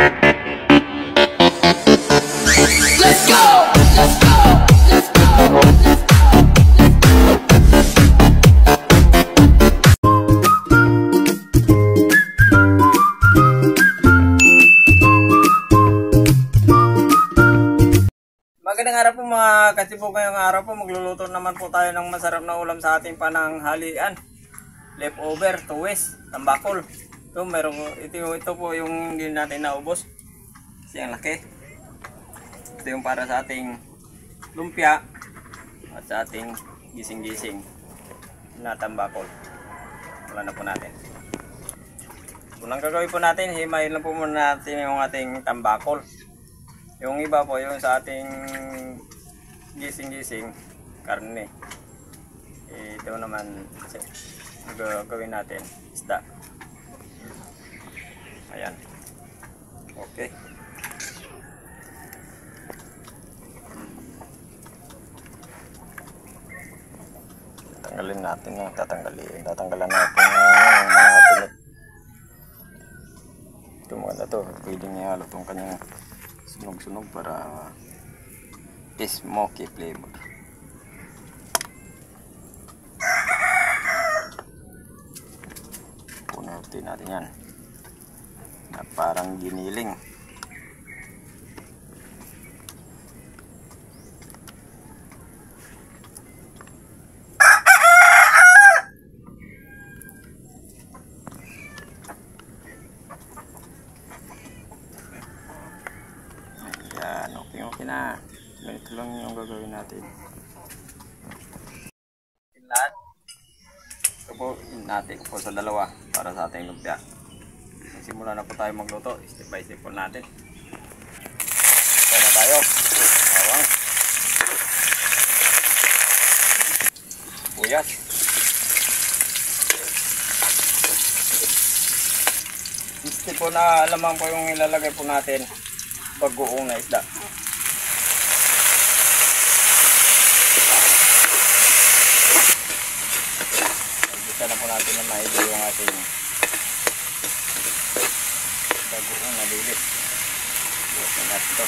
Let's go! Let's go! Let's go! Magandang araw po mga katibo, ngayong araw po magluluto naman po tayo ng masarap na ulam sa ating pananghalian. Leftover, tuwis, tambakol. Ito po yung hindi natin naubos. Kasi ang laki. Ito yung para sa ating lumpia at sa ating gising-gising na tambakol. Wala na po natin. Unang gagawin po natin, himayin lang po muna natin yung ating tambakol. Yung iba po, yung sa ating gising-gising, karne. Ito naman, gagawin natin, isda. Ayan. Okay. Tatanggalin natin yung tatanggalan natin yung mga pinit. Ito maganda to, pwedeng ihalo itong kanyang sunog-sunog para smoky flavor. Punutin natin yan na parang giniling. Ayan, okay na. Ganito lang yung gagawin natin. Lahat. Ito po natin po sa dalawa para sa ating lumpia. Simula na po tayo magluto. Step by step po natin. Ito na tayo. Bawang. Buyas. Step po na alamang po yung ilalagay po natin. Bagoong na isda. Isa na po natin na maigi yung ating bagoong na dilis. Bukasan natin ito.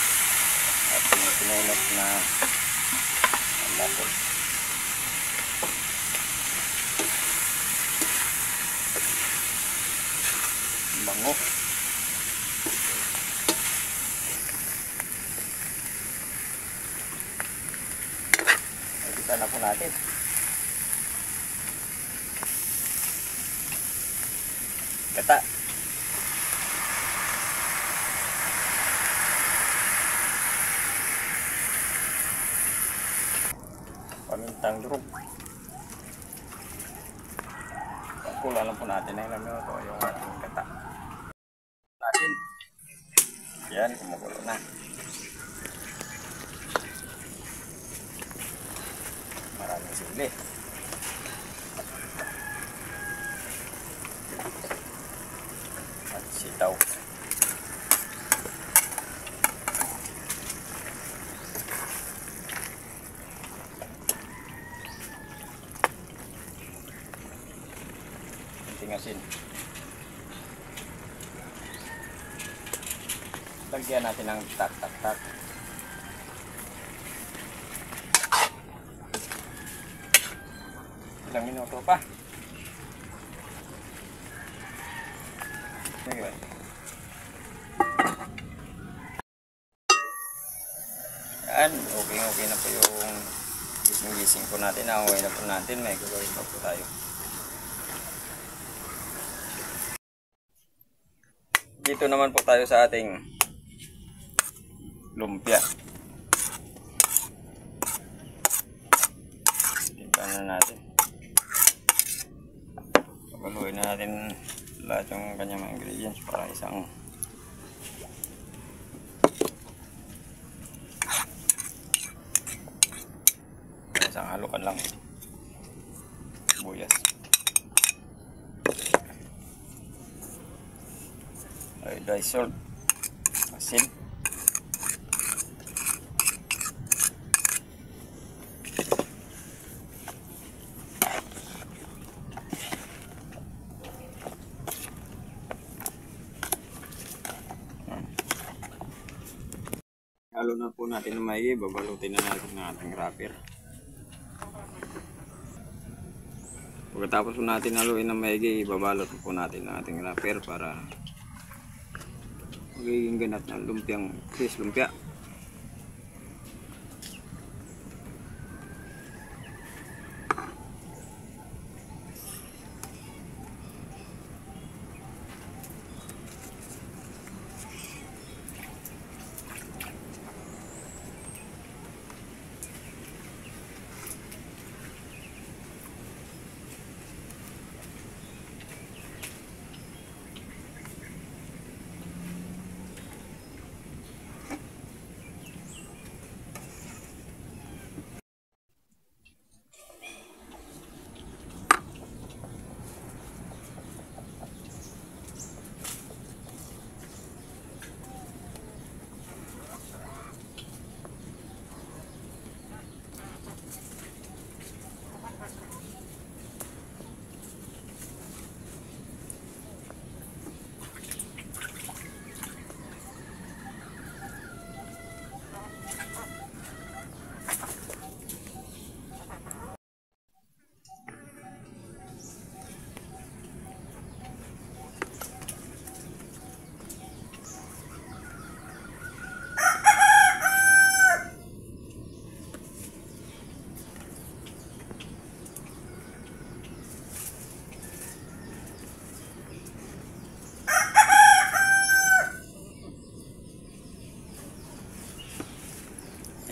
At yung sinunod na lapot. Bango. Isa na po natin. Gata. Pamintang durog. Pagkula lang po natin na ilang minuto yung ating gata. Natin. Yan, kumukulo na. Maraming sili. At sitaw. Kunting asin. Lagyan natin ng tak-tak-tak. Ilang minuto pa. Okay. Yan, okay na po yung gising po natin. Okay na po natin. May gagawin pa po tayo. Dito naman po tayo sa ating lumpia. Timpan na natin. Pagaluin na natin lahat yung kanyang mga ingredients para isang halukan lang. Buyas. Iodized salt. Asin. Halo na po natin ng maigi, babalutin na natin ng ating wrapper. Pagkatapos po natin haluin ng maigi, ibabalot po natin ng ating wrapper para magiging ganap ng lumpiang fish lumpia.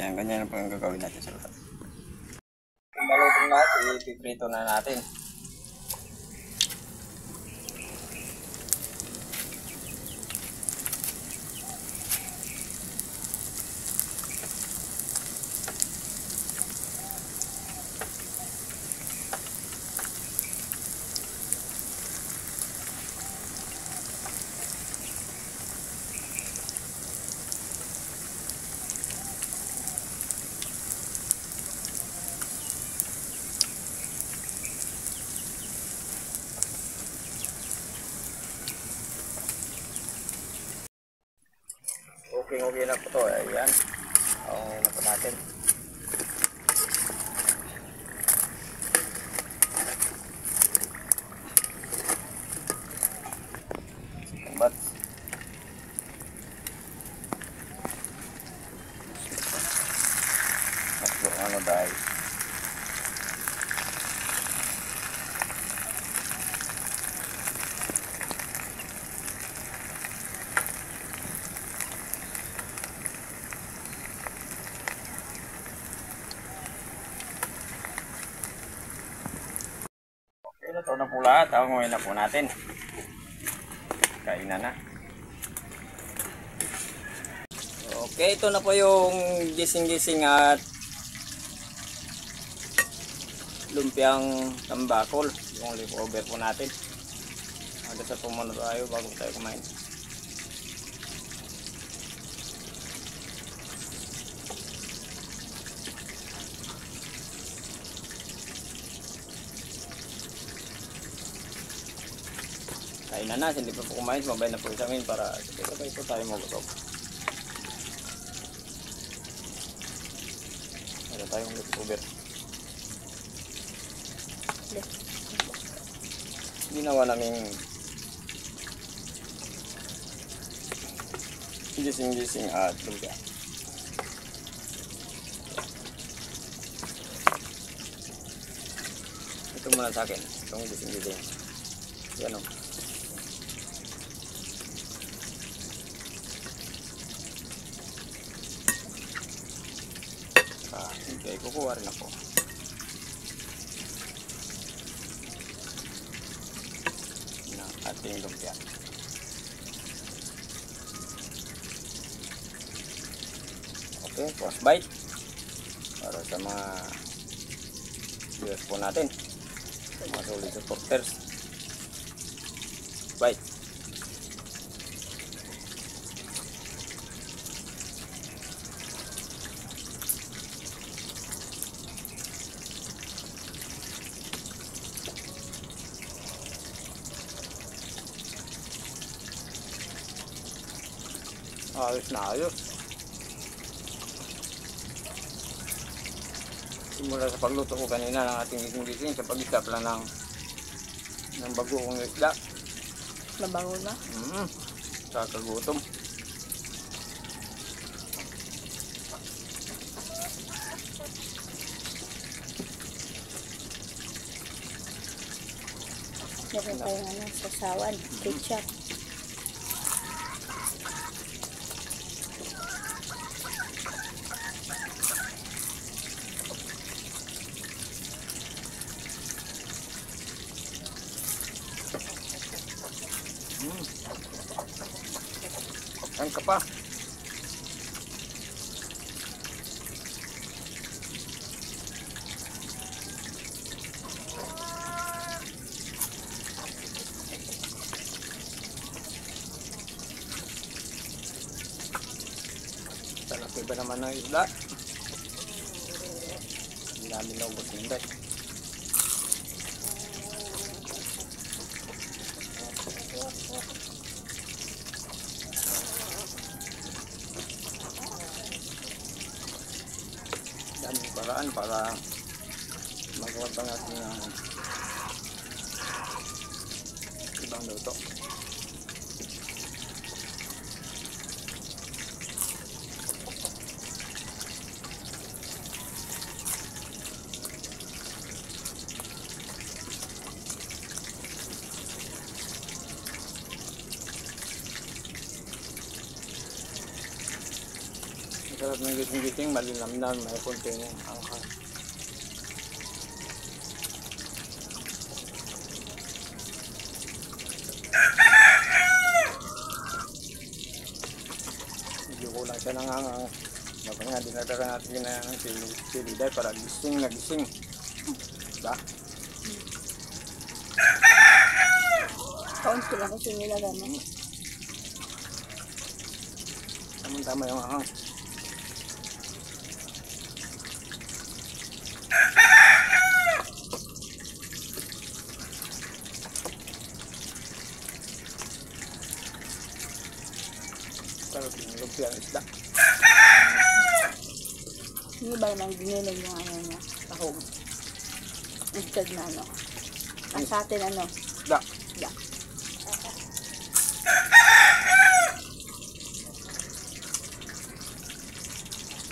Yan, ganyan po yung gagawin natin sa lupa. Kung malutong natin, ipiprito na natin. Okay na po to. Ayan. Okay na po natin. But ano dahil ito na po lahat. Ngayon na po natin. Kainan na. Okay, ito na po yung gising-gising at lumpiang tambakol. Yung leftover po natin. Magdasal po muna tayo bago tayo kumain. Kainan na, hindi pa po kumain, mabay na po sa amin para sabay po tayo magutok. Meron tayong leftover. Ginawa namin gising-gising at lumpia. Ito muna sa akin, itong gising-gising. Yan o. Okay, kukuha rin ako. Ng ating lumpia. Okay, first bite. Para sa mga viewers po natin. Sa mga solid supporters. Bite. Ayos na ayos. Simula sa pagluto ko kanina ng ating gising-gising sa pag-isap lang ng bagoong isda. Mabango na. Kakagutom. Meron tayong ano, sasawan, ketchup. Kain ka pa. Talaki ba naman ng isda? Hindi namin naubos ng guys. Daming paraan para magawa pa natin ng ibang luto. Sarap ng gising-gising, malinamnan, may konting anghang. Medyo kulang siya ng anghang. Dapat nga dinadala natin ng chili dahil para gising na gising. Diba? Kaunti lang kasi nilaga mo. Tama yung anghang. Sarap yung lumpia ng isda. Hindi ba naman ginilag yung ano niya, tahong? Instead na ano. Ang sa atin ano? Isda. Isda.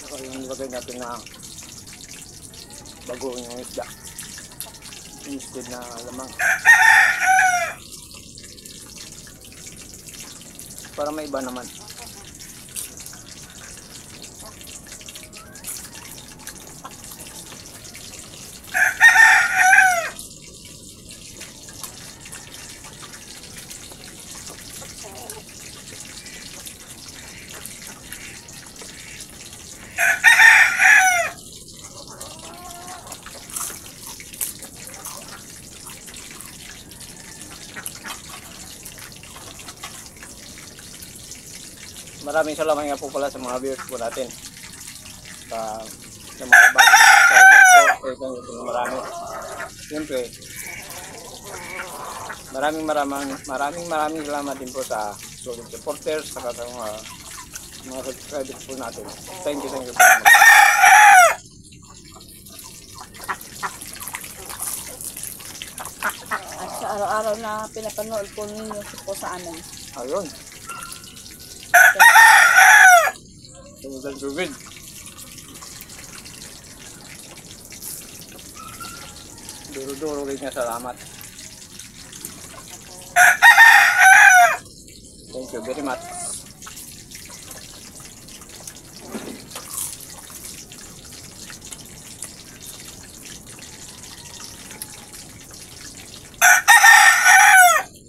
Saka yung nilagay natin na bagoong yung isda. Instead na lamang. Para may iba naman. Maraming salamat nga po pala sa mga viewers po natin. Sa mga bagong subscribers po, marami. Siyempre, maraming salamat din po sa solid supporters, saka sa mga subscribers po natin. Thank you po. At sa araw-araw na pinapanood po ninyo po sa amin. Ayun. Tumutan tubig. Duro-duro rin nga salamat. Thank you very much.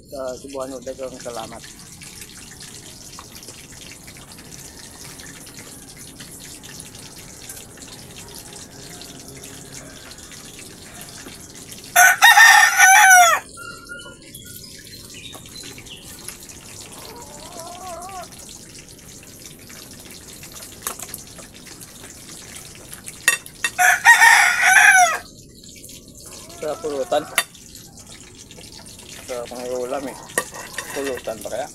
Sa Cebuano, dagang salamat. Sa pulutan. Sa mga ulam eh. Pulutan pa kaya?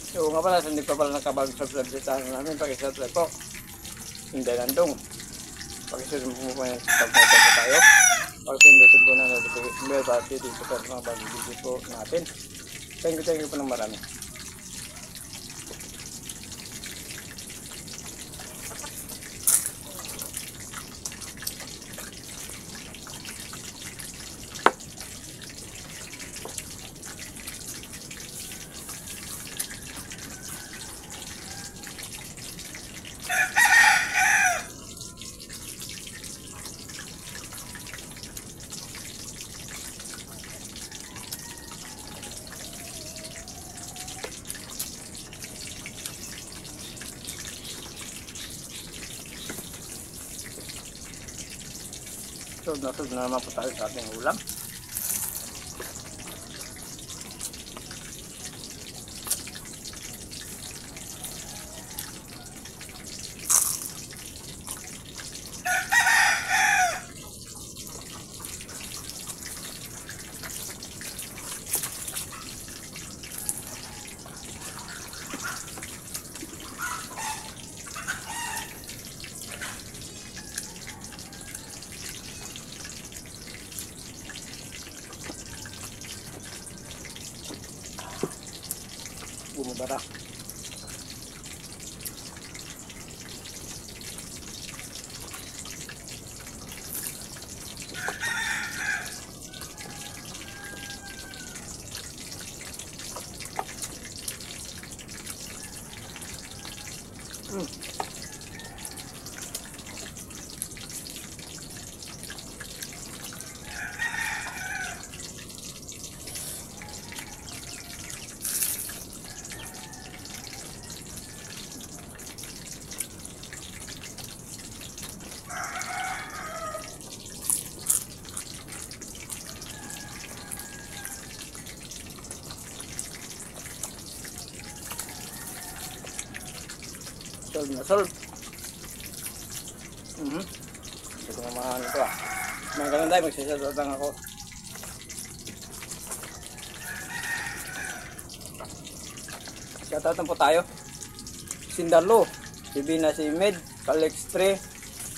So nga pala, hindi pa pala nakapag-subscribe sa channel namin, pag-subscribe po. Hindi nandong. Pag-subscribe mo po yung subscribe po tayo. Pag-pindutin po na notification bell para dito po sa mga bagong video po natin. Thank you po ng marami. Sunod na naman po tayo sa ating ulam. Bumubara. Solve na solve. Ito nga mga ano ito ah. Mga ganun tayo, magsasadotang ako. Shoutout po tayo. Sindalo, Sibina Simed, Calextre,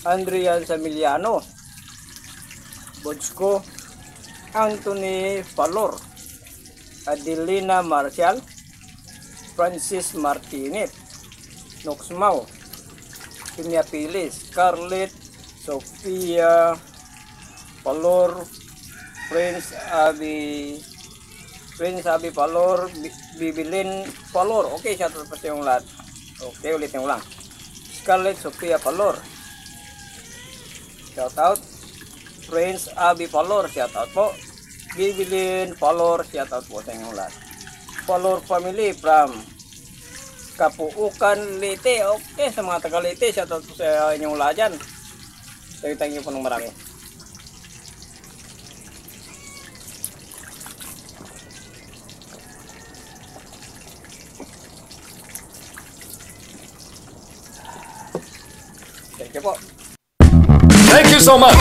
Andrian Samiliano, Bodsko, Anthony Falor, Adelina Marcial, Francis Martinez, Noxmao, Kimia Pilis, Scarlett, Sofia, Palor, Prince Abi Palor, Bibilin Palor. Okay, shoutout pa yung lahat. Okay, ulit yung lang. Scarlett, Sofia Palor. Shoutout. Prince Abi Palor, shoutout po. Bibilin Palor, shoutout po sa inyong lahat. Palor family from Kapuukan, Leyte. Okay, sa mga taga Leyte, shoutout po sa inyong lahat dyan. Thank you po ng marami. Thank you po. Thank you so much.